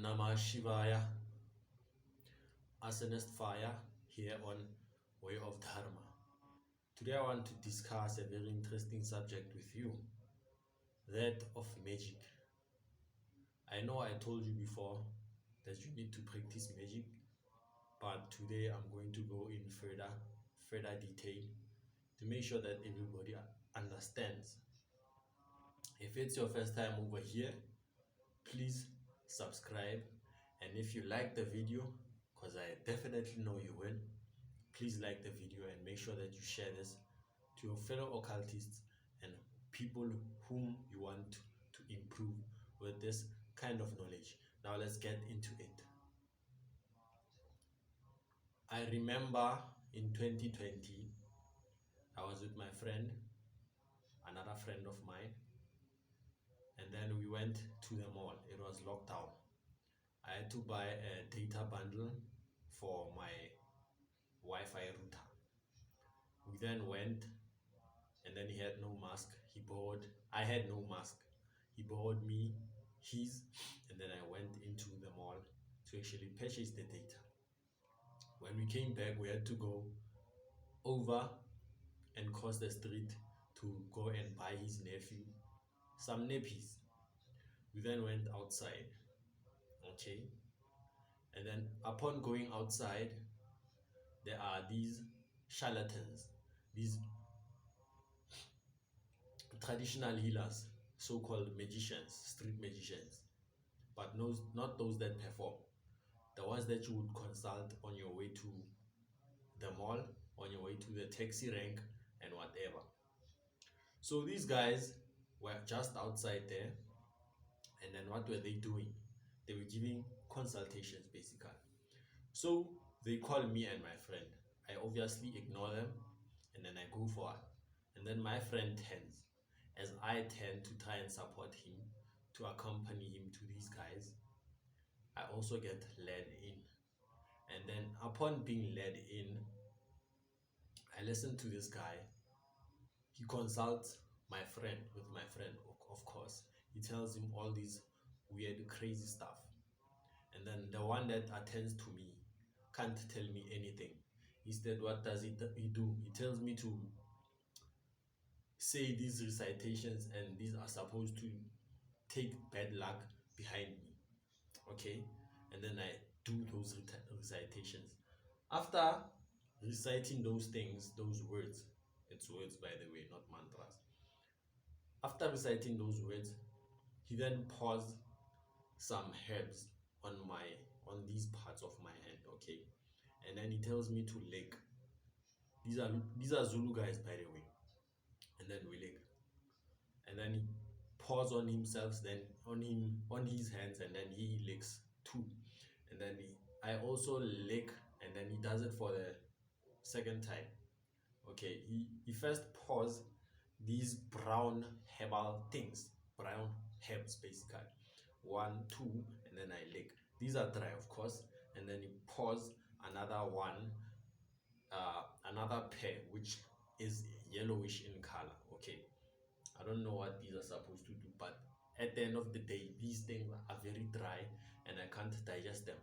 Namah Shivaya, Asanist Fire here on Way of Dharma. Today I want to discuss a very interesting subject with you, that of magic. I know I told you before that you need to practice magic, but today I'm going to go in further detail to make sure that everybody understands. If it's your first time over here, please subscribe, and if you like the video, because I definitely know you will, please like the video and make sure that you share this to your fellow occultists and people whom you want to improve with this kind of knowledge. Now let's get into it. I remember in 2020 I was with my friend, another friend of mine, and then we went to the mall. It was lockdown. I had to buy a data bundle for my Wi-Fi router. We then went, and then he had no mask. I had no mask. He borrowed me his, and then I went into the mall to actually purchase the data. When we came back, we had to go over and cross the street to go and buy his nephew some nappies. We then went outside, okay? And then upon going outside, there are these charlatans, these traditional healers, so-called magicians, street magicians, but not those that perform. The ones that you would consult on your way to the mall, on your way to the taxi rank, and whatever. So these guys were just outside there, and then what were they doing? They were giving consultations basically. So they call me and my friend. I obviously ignore them, and then I go for it. And then my friend turns. As I tend to try and support him, to accompany him to these guys, I also get led in. And then upon being led in, I listen to this guy. He consults my friend with my friend, of course. He tells him all these weird, crazy stuff. And then the one that attends to me can't tell me anything. Instead, what does he do? He tells me to say these recitations, and these are supposed to take bad luck behind me. Okay? And then I do those recitations. After reciting those things, those words, it's words by the way, not mantras. After reciting those words, he then pours some herbs on these parts of my hand, okay? And then he tells me to lick. These are Zulu guys, by the way. And then we lick. And then he pours on himself, then on his hands, and then he licks too. And then I also lick, and then he does it for the second time. Okay, he first pours these brown herbal things, brown herbs basically. 1, 2, and then I lick. These are dry, of course. And then he pours another one, another pair, which is yellowish in color. Okay, I don't know what these are supposed to do, but at the end of the day, these things are very dry and I can't digest them.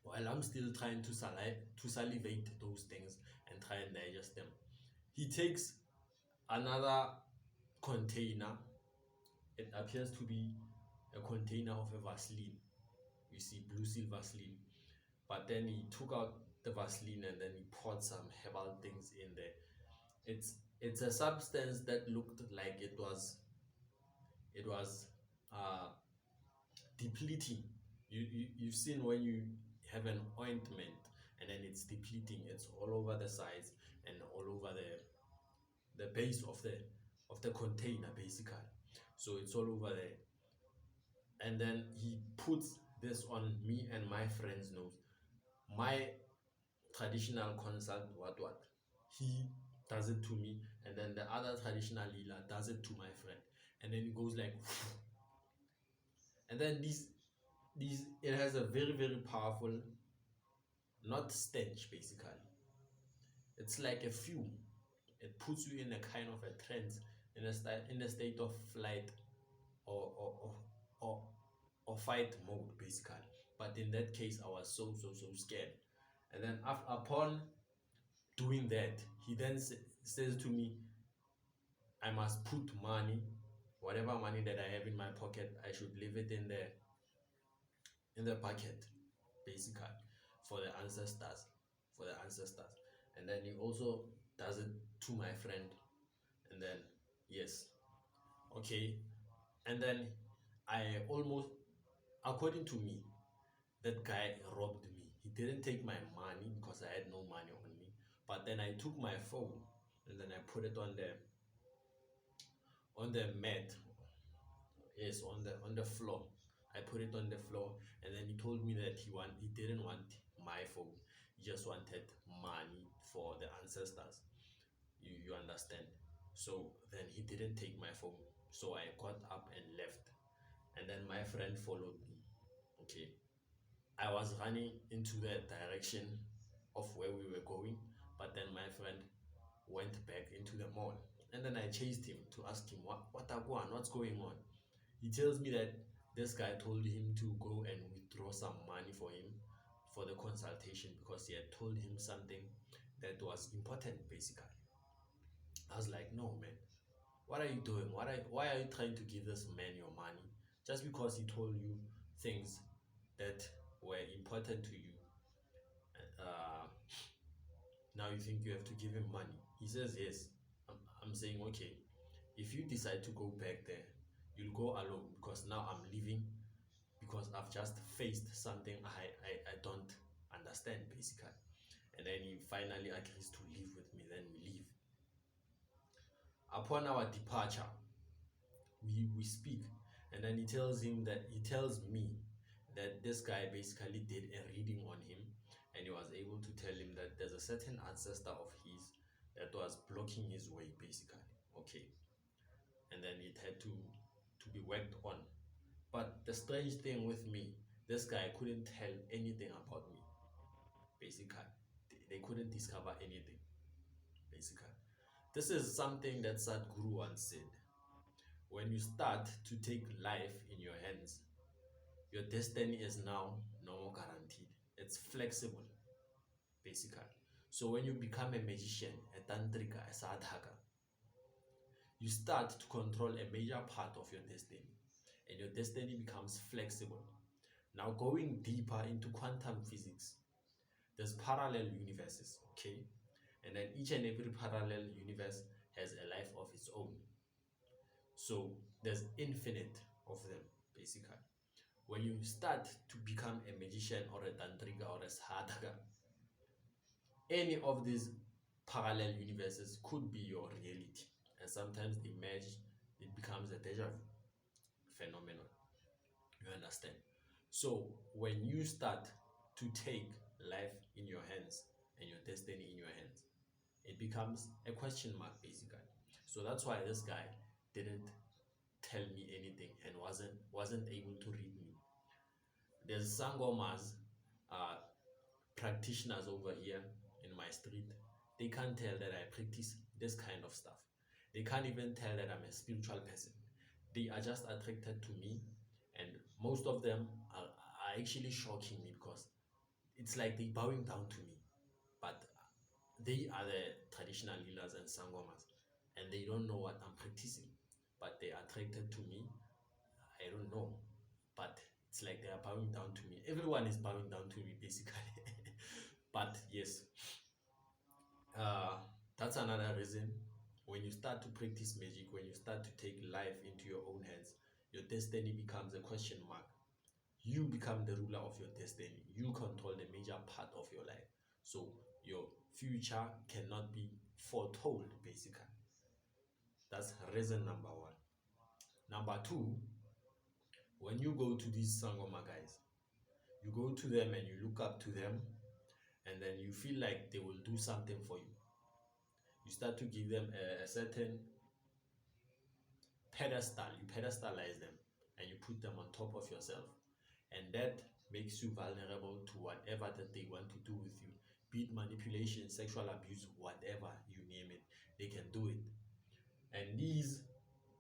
While I'm still trying to salivate those things and try and digest them, he takes another container. It appears to be a container of a Vaseline. You see, blue seal Vaseline. But then he took out the Vaseline and then he poured some herbal things in there. It's a substance that looked like it was depleting. You've seen when you have an ointment and then it's depleting. It's all over the sides and all over the base of the container basically. So it's all over there. And then he puts this on me and my friend's nose. My traditional consult, what he does it to me, and then the other traditional healer does it to my friend, and then it goes like and then these it has a very, very powerful, not stench basically, it's like a fume. It puts you in a kind of a trance, in a state of flight or or fight mode basically. But in that case, I was so scared. And then upon doing that, he then says to me, I must put money, whatever money that I have in my pocket, I should leave it in the bucket, basically, for the ancestors, for the ancestors. And then he also does it to my friend. And then yes, okay. And then I almost, according to me, that guy robbed me. He didn't take my money because I had no money on me. But then I took my phone and then I put it on the mat. Yes, on the floor. I put it on the floor, and then he told me that he didn't want my phone. He just wanted money for the ancestors. You understand? So then he didn't take my phone. So I got up and left. And then my friend followed me. Okay. I was running into the direction of where we were going, but then my friend went back into the mall. And then I chased him to ask him what's going on. He tells me that this guy told him to go and withdraw some money for him for the consultation because he had told him something that was important basically. I was like, no man, what are you doing? Why are you trying to give this man your money just because he told you things that were important to you? Uh, Now you think you have to give him money. He says yes. I'm saying okay. If you decide to go back there, you'll go alone because now I'm leaving because I've just faced something I don't understand basically. And then he finally agrees to leave with me. Then we leave. Upon our departure, we speak, and then he tells me that this guy basically did a reading on him, and he was able to tell him that there's a certain ancestor of his that was blocking his way basically. Okay. And then it had to be worked on. But the strange thing with me, this guy couldn't tell anything about me basically. They couldn't discover anything basically. This is something that Sadhguru once said. When you start to take life in your hands, your destiny is now no more guaranteed. It's flexible, basically. So when you become a magician, a tantrika, a sadhaka, you start to control a major part of your destiny, and your destiny becomes flexible. Now going deeper into quantum physics, there's parallel universes, okay? And then each and every parallel universe has a life of its own. So there's infinite of them, basically. When you start to become a magician or a tantrika or a sadhaka, any of these parallel universes could be your reality. And sometimes they merge, it becomes a deja vu phenomenon. You understand? So when you start to take life in your hands and your destiny in your hands, it becomes a question mark basically. So that's why this guy didn't tell me anything and wasn't able to read me. There's sangomas, uh, practitioners over here in my street. They can't tell that I practice this kind of stuff. They can't even tell that I'm a spiritual person. They are just attracted to me, and most of them are actually shocking me because it's like they bowing down to me. But they are the traditional healers and sangomas, and they don't know what I'm practicing. But they are attracted to me. I don't know, but it's like they are bowing down to me. Everyone is bowing down to me basically. But yes, uh, that's another reason. When you start to practice magic, when you start to take life into your own hands, your destiny becomes a question mark. You become the ruler of your destiny. You control the major part of your life. So your future cannot be foretold, basically. That's reason number one. Number two, when you go to these Sangoma guys, you go to them and you look up to them, and then you feel like they will do something for you. You start to give them a certain pedestal, you pedestalize them, and you put them on top of yourself. And that makes you vulnerable to whatever that they want to do with you, be it manipulation, sexual abuse, whatever you name it, they can do it. And these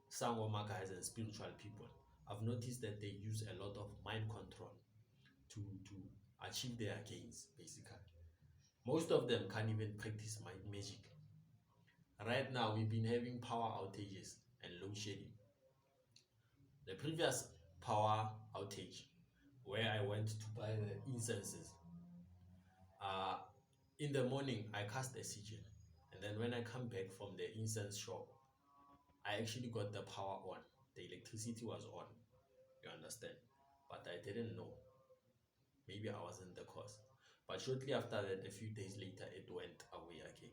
Sangoma guys and spiritual people I've noticed that they use a lot of mind control to achieve their gains, basically. Most of them can't even practice mind magic. Right now, we've been having power outages and load shedding. The previous power outage, where I went to buy the incenses, uh, in the morning I cast a sigil, and then when I come back from the incense shop, I actually got the power on. The electricity was on, you understand? But I didn't know. Maybe I wasn't the cause. But shortly after that, a few days later, it went away again.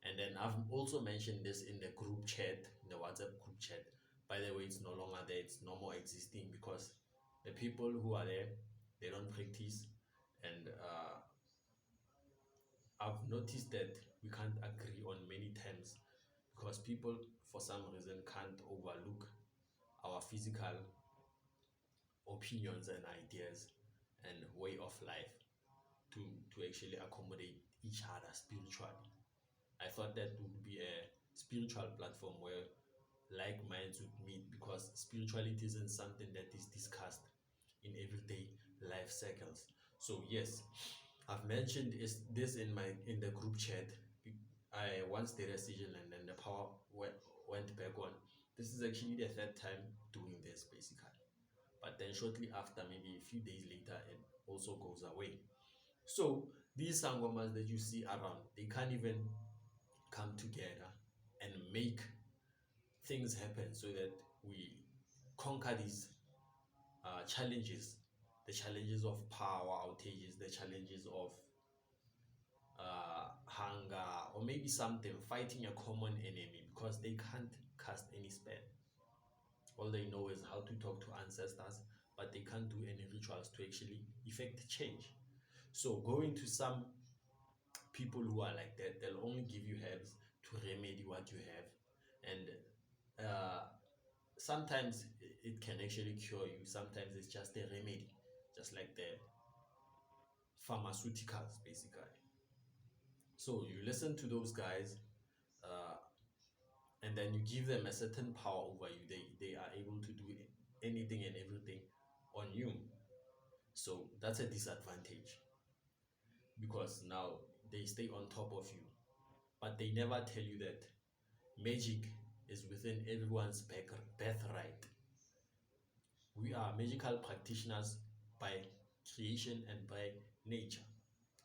And then I've also mentioned this in the group chat, in the WhatsApp group chat. By the way, it's no longer there, it's no more existing because the people who are there, they don't practice. And I've noticed that we can't agree on many terms because people, for some reason, can't overlook our physical opinions and ideas and way of life to actually accommodate each other spiritually. I thought that would be a spiritual platform where like minds would meet because spirituality isn't something that is discussed in everyday life cycles. So yes, I've mentioned is this in the group chat. I once did a session and then the power went back on. This is actually the third time doing this basically. But then shortly after, maybe a few days later, it also goes away. So these sangomas that you see around, they can't even come together and make things happen so that we conquer these challenges, the challenges of power outages, the challenges of hunger, or maybe something fighting a common enemy because they can't cast any spell. All they know is how to talk to ancestors, but they can't do any rituals to actually effect change. So going to some people who are like that, they'll only give you herbs to remedy what you have, and sometimes it can actually cure you. Sometimes it's just a remedy, just like the pharmaceuticals, basically. So you listen to those guys, uh, and then you give them a certain power over you. They are able to do anything and everything on you. So that's a disadvantage because now they stay on top of you, but they never tell you that magic is within everyone's birthright. We are magical practitioners by creation and by nature.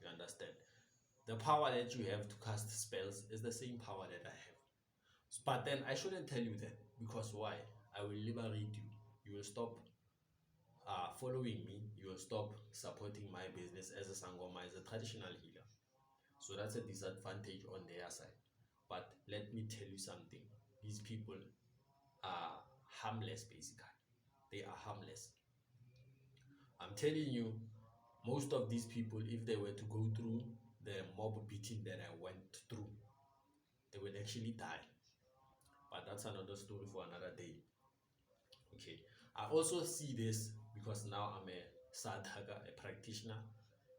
You understand? The power that you have to cast spells is the same power that I have. But then I shouldn't tell you that because why? I will liberate you. You will stop following me. You will stop supporting my business as a Sangoma, as a traditional healer. So that's a disadvantage on their side. But let me tell you something. These people are harmless, basically. They are harmless. I'm telling you, most of these people, if they were to go through the mob beating that I went through, they will actually die. But that's another story for another day. Okay. I also see this because now I'm a sadhaka, a practitioner.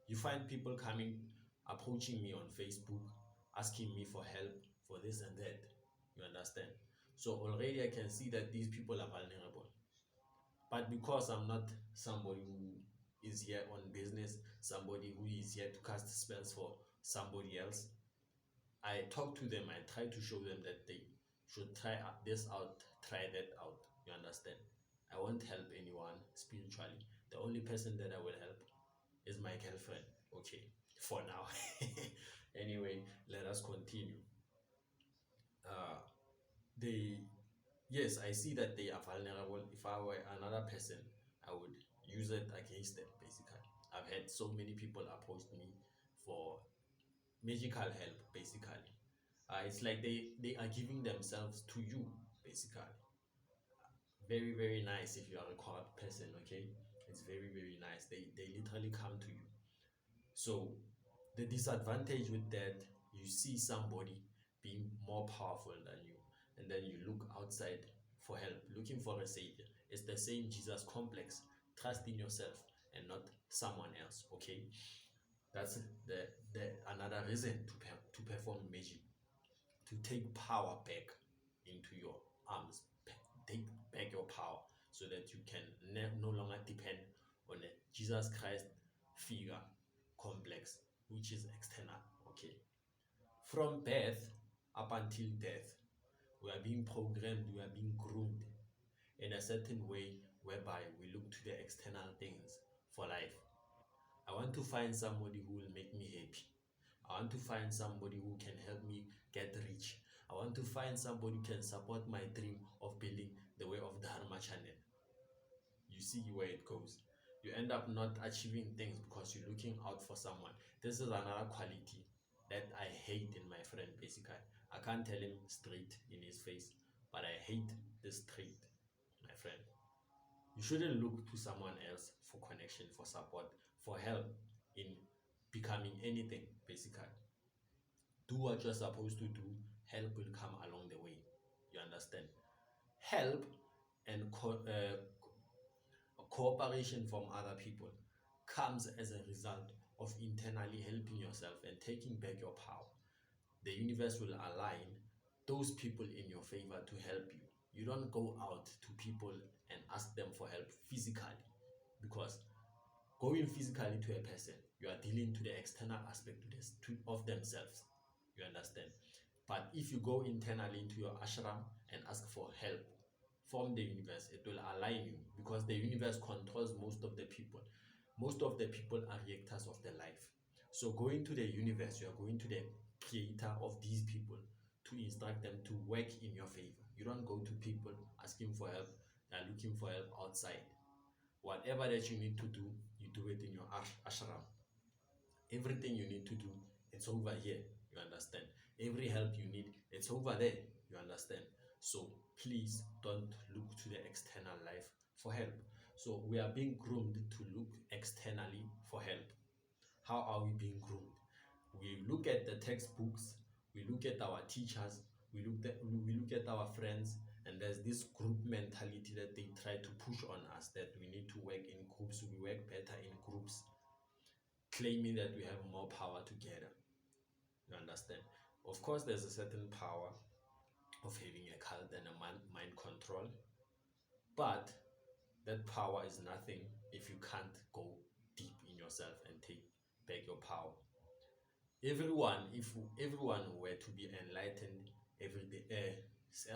You find people coming, approaching me on Facebook, asking me for help for this and that. You understand? So already I can see that these people are vulnerable. But because I'm not somebody who is here on business, somebody who is here to cast spells for somebody else, I talk to them, I try to show them that they should try this out, try that out. You understand? I won't help anyone spiritually. The only person that I will help is my girlfriend. Okay, for now. Anyway, let us continue. Uh, they, yes, I see that they are vulnerable. If I were another person, I would use it against them, basically. I've had so many people approach me for magical help, basically. It's like they are giving themselves to you, basically. Very, very nice if you are a corrupt person, okay? It's very, very nice. They literally come to you. So the disadvantage with that, you see somebody being more powerful than you, and then you look outside for help, looking for a savior. It's the same Jesus complex. Trust in yourself and not someone else. Okay, that's the another reason to perform magic, to take power back into your arms, take back your power. so that you can no longer depend on a Jesus Christ figure complex, which is external. Okay. From birth up until death, we are being programmed, we are being groomed in a certain way whereby we look to the external things for life. I want to find somebody who will make me happy. I want to find somebody who can help me get rich. I want to find somebody who can support my dream of building the way of Dharma channel. You see where it goes. You end up not achieving things because you're looking out for someone. This is another quality that I hate in my friend, basically. I can't tell him straight in his face, but I hate this trait, my friend. You shouldn't look to someone else for connection, for support, for help in becoming anything, basically. Do what you're supposed to do, help will come along the way. You understand? Help and cooperation from other people comes as a result of internally helping yourself and taking back your power. The universe will align those people in your favor to help you. You don't go out to people and ask them for help physically, because going physically to a person, you are dealing to the external aspect of themselves. You understand? But if you go internally into your ashram and ask for help from the universe, it will align you, because the universe controls most of the people. Most of the people are reactors of their life. So going to the universe, you are going to the creator of these people to instruct them to work in your favor. You don't go to people asking for help, they are looking for help outside. Whatever that you need to do, you do it in your ashram. Everything you need to do, it's over here. You understand? Every help you need, it's over there. You understand? So please don't look to the external life for help. So we are being groomed to look externally for help. How are we being groomed? We look at the textbooks, we look at our teachers, we look at our friends, and there's this group mentality that they try to push on us, that we need to work in groups, we work better in groups, claiming that we have more power together. You understand? Of course, there's a certain power of having a cult and a mind control, but that power is nothing if you can't go deep in yourself and take back your power. If everyone were to be enlightened every day,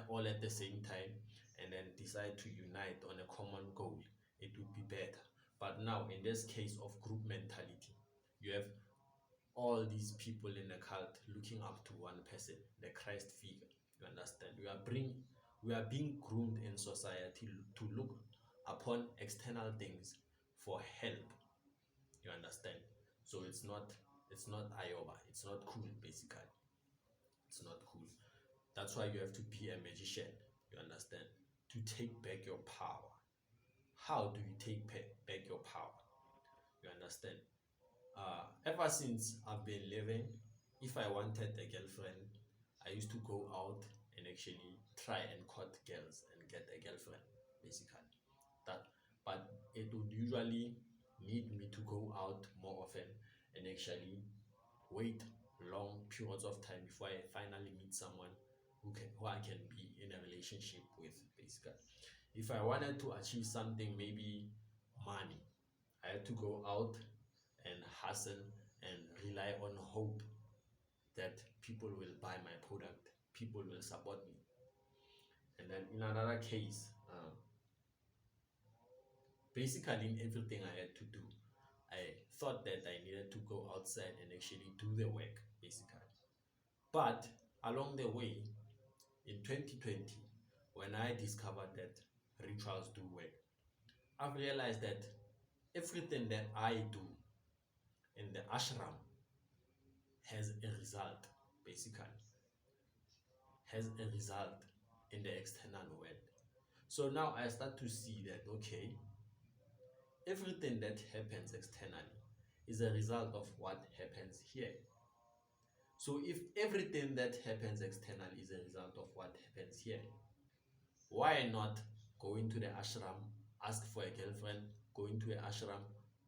all at the same time, and then decide to unite on a common goal, it would be better. But now, in this case of group mentality, you have all these people in the cult looking up to one person, the Christ figure. You understand? We are being groomed in society to look upon external things for help. You understand? So it's not Iowa. It's not cool, basically. It's not cool. That's why you have to be a magician. You understand? To take back your power. How do you take back your power? You understand? Ever since I've been living, if I wanted a girlfriend, I used to go out and actually try and court girls and get a girlfriend, basically. That, but it would usually need me to go out more often and actually wait long periods of time before I finally meet someone who I can be in a relationship with, basically. If I wanted to achieve something, maybe money, I had to go out and hustle and rely on hope that people will buy my product, people will support me. And then in another case, basically in everything I had to do, I thought that I needed to go outside and actually do the work, basically. But along the way, in 2020, when I discovered that rituals do work, I've realized that everything that I do in the ashram has a result, basically, has a result in the external world. So now I start to see that, okay, everything that happens externally is a result of what happens here. So if everything that happens externally is a result of what happens here, why not go into the ashram, ask for a girlfriend, go into the ashram,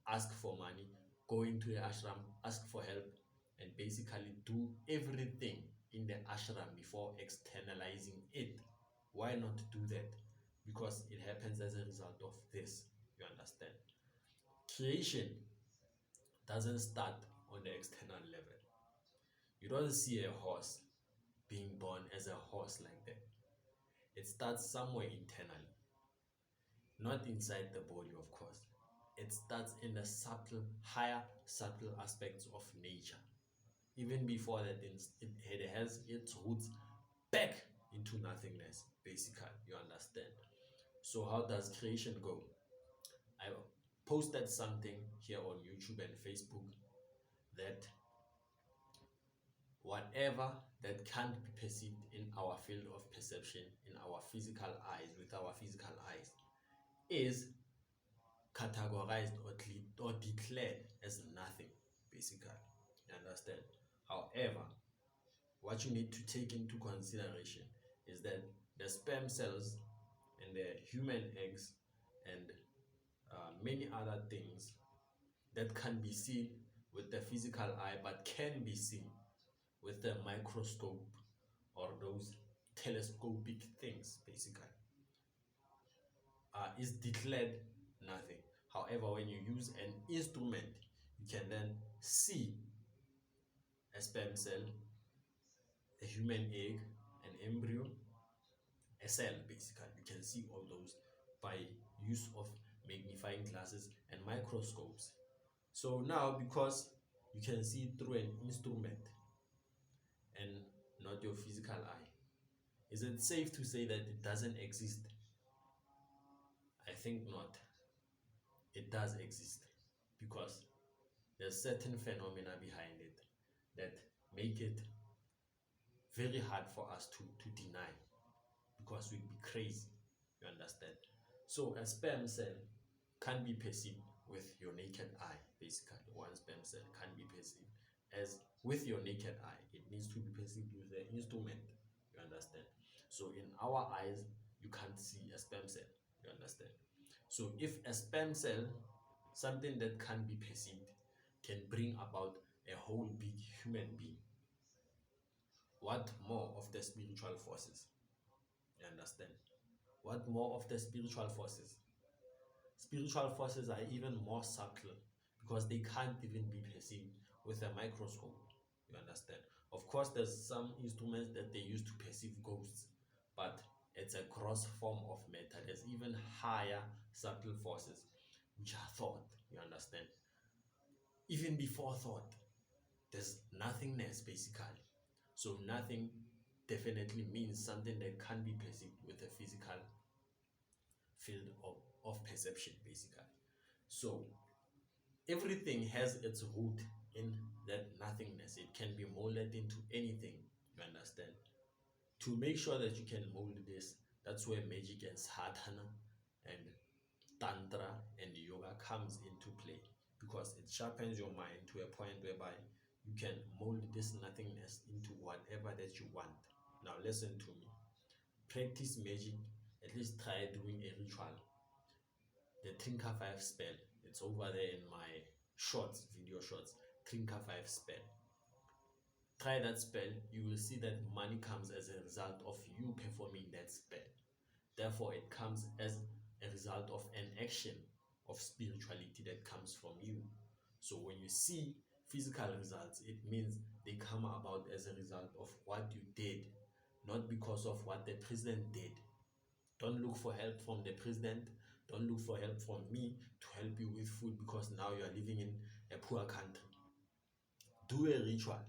ask for money, go into the ashram, ask for help, and basically do everything in the ashram before externalizing it? Why not do that? because it happens as a result of this. You understand? Creation doesn't start on the external level. You don't see a horse being born as a horse like that. It starts somewhere internally, not inside the body, of course. It starts in the subtle, higher subtle aspects of nature. Even before that, it has its roots back into nothingness, basically. You understand? So, how does creation go? I posted something here on YouTube and Facebook that whatever that can't be perceived in our field of perception, in our physical eyes, with our physical eyes, is categorized or declared as nothing, basically. You understand? However, what you need to take into consideration is that the sperm cells and the human eggs and many other things that can be seen with the physical eye but can be seen with the microscope or those telescopic things, basically, is declared nothing. However, when you use an instrument, you can then see a sperm cell, a human egg, an embryo, a cell, basically. You can see all those by use of magnifying glasses and microscopes. So now, because you can see through an instrument and not your physical eye, is it safe to say that it doesn't exist? I think not. It does exist because there's certain phenomena behind it that make it very hard for us to deny because we'd be crazy. You understand? So a sperm cell can be perceived with your naked eye, basically. One sperm cell can be perceived as with your naked eye. It needs to be perceived with the instrument. You understand? So in our eyes, you can't see a sperm cell. You understand? So if a sperm cell, something that can be perceived, can bring about a whole big human being, what more of the spiritual forces? You understand? What more of the spiritual forces? Spiritual forces are even more subtle because they can't even be perceived with a microscope. You understand? Of course, there's some instruments that they use to perceive ghosts, but it's a gross form of matter. There's even higher subtle forces which are thought. You understand? Even before thought, there's nothingness, basically. So nothing definitely means something that can be perceived with a physical field of perception, basically. So everything has its root in that nothingness. It can be molded into anything. You understand? To make sure that you can mold this, that's where magic and sadhana and tantra and yoga comes into play, because it sharpens your mind to a point whereby you can mold this nothingness into whatever that you want. Now listen to me. Practice magic. At least try doing a ritual. The Trinka 5 spell. It's over there in my shorts, video shorts. Trinka 5 spell. Try that spell. You will see that money comes as a result of you performing that spell. Therefore, it comes as a result of an action of spirituality that comes from you. So when you see physical results, it means they come about as a result of what you did, not because of what the president did. Don't look for help from the president. Don't look for help from me to help you with food because now you are living in a poor country. Do a ritual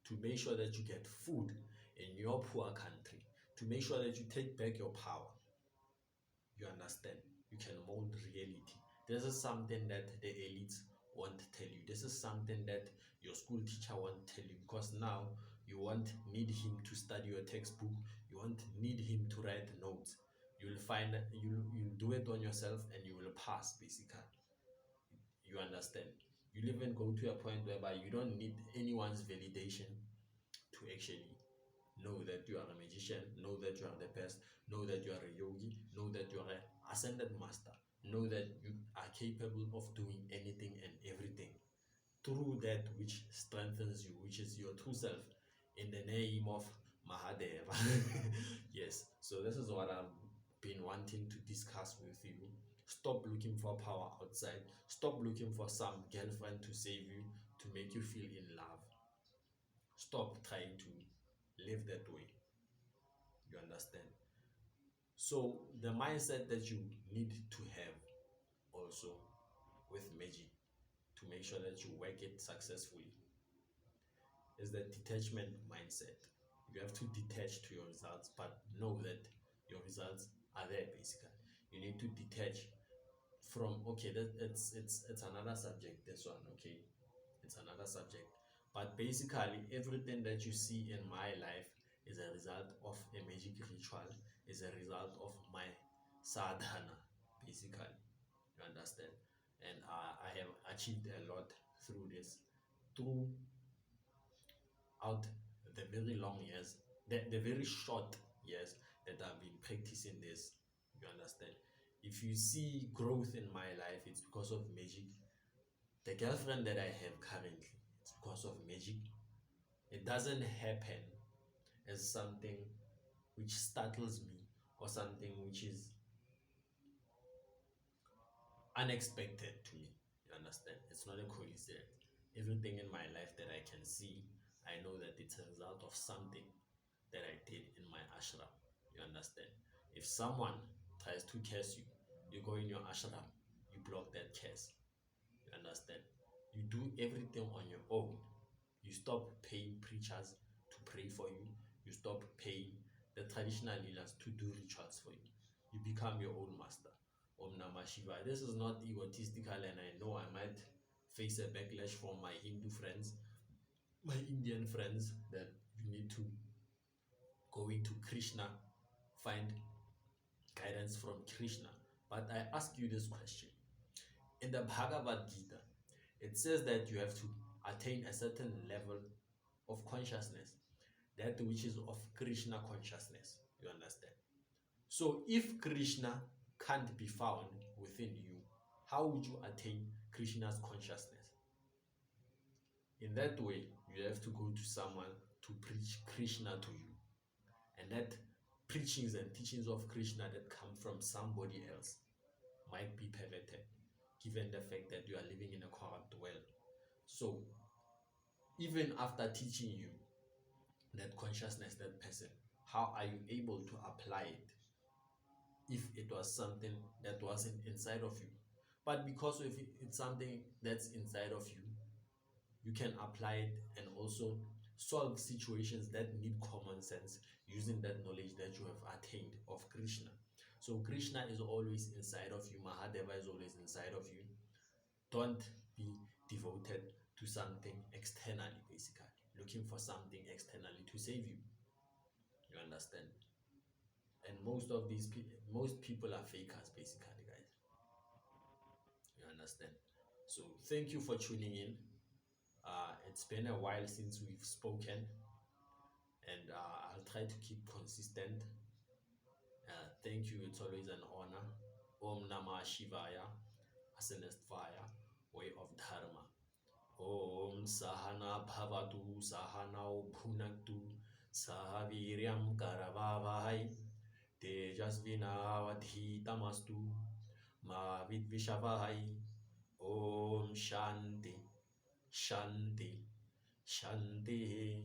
to make sure that you get food in your poor country, to make sure that you take back your power. You understand? You can mold reality. This is something that the elites won't tell you. This is something that your school teacher won't tell you, because now you won't need him to study your textbook. You won't need him to write notes. You'll find that you'll do it on yourself and you will pass, basically. You understand? You'll even go to a point whereby you don't need anyone's validation to actually know that you are a magician, know that you are the best, know that you are a yogi, know that you are an ascended master, know that you are capable of doing anything and everything through that which strengthens you, which is your true self, in the name of Mahadeva. Yes, so this is what been wanting to discuss with you. Stop looking for power outside. Stop looking for some girlfriend to save you, to make you feel in love. Stop trying to live that way. You understand? So, the mindset that you need to have also with magic to make sure that you work it successfully is the detachment mindset. You have to detach to your results, but know that your results are there basically. You need to detach from, okay, it's another subject, this one, okay? It's another subject. But basically everything that you see in my life is a result of a magic ritual, is a result of my sadhana, basically. You understand? And I have achieved a lot through this, throughout the very long years, the very short years that I've been practicing this. You understand? If you see growth in my life, it's because of magic. The girlfriend that I have currently, it's because of magic. It doesn't happen as something which startles me or something which is unexpected to me. You understand? It's not a coincidence. Everything in my life that I can see, I know that it's a result of something that I did in my ashram. You understand? If someone tries to curse you, you go in your ashram, you block that curse. You understand? You do everything on your own. You stop paying preachers to pray for you. You stop paying the traditional leaders to do rituals for you. You become your own master. Om Namah Shiva. This is not egotistical, and I know I might face a backlash from my Hindu friends, my Indian friends, that you need to go into Krishna, find guidance from Krishna. But I ask you this question. In the Bhagavad Gita, it says that you have to attain a certain level of consciousness, that which is of Krishna consciousness. You understand? So if Krishna can't be found within you, how would you attain Krishna's consciousness? In that way, you have to go to someone to preach Krishna to you. And that preachings and teachings of Krishna that come from somebody else might be perverted, given the fact that you are living in a corrupt world. So even after teaching you that consciousness, that person, how are you able to apply it if it was something that wasn't inside of you? But because if it's something that's inside of you, you can apply it and also solve situations that need common sense using that knowledge that you have attained of Krishna. So Krishna is always inside of you. Mahadeva is always inside of you. Don't be devoted to something externally, basically. Looking for something externally to save you. You understand? And most people are fakers, basically, guys. You understand? So thank you for tuning in. It's been a while since we've spoken, and I'll try to keep consistent. Thank you. It's always an honor. Om Namah Shivaya, Asanastvaya, way of Dharma. Om Sahana Bhavatu Sahanau Bhunaktu Sahaviryam Karavavahai Tejasvinavadhitamastu Ma Vidvishavahai. Om Shanti Shanti Shanti.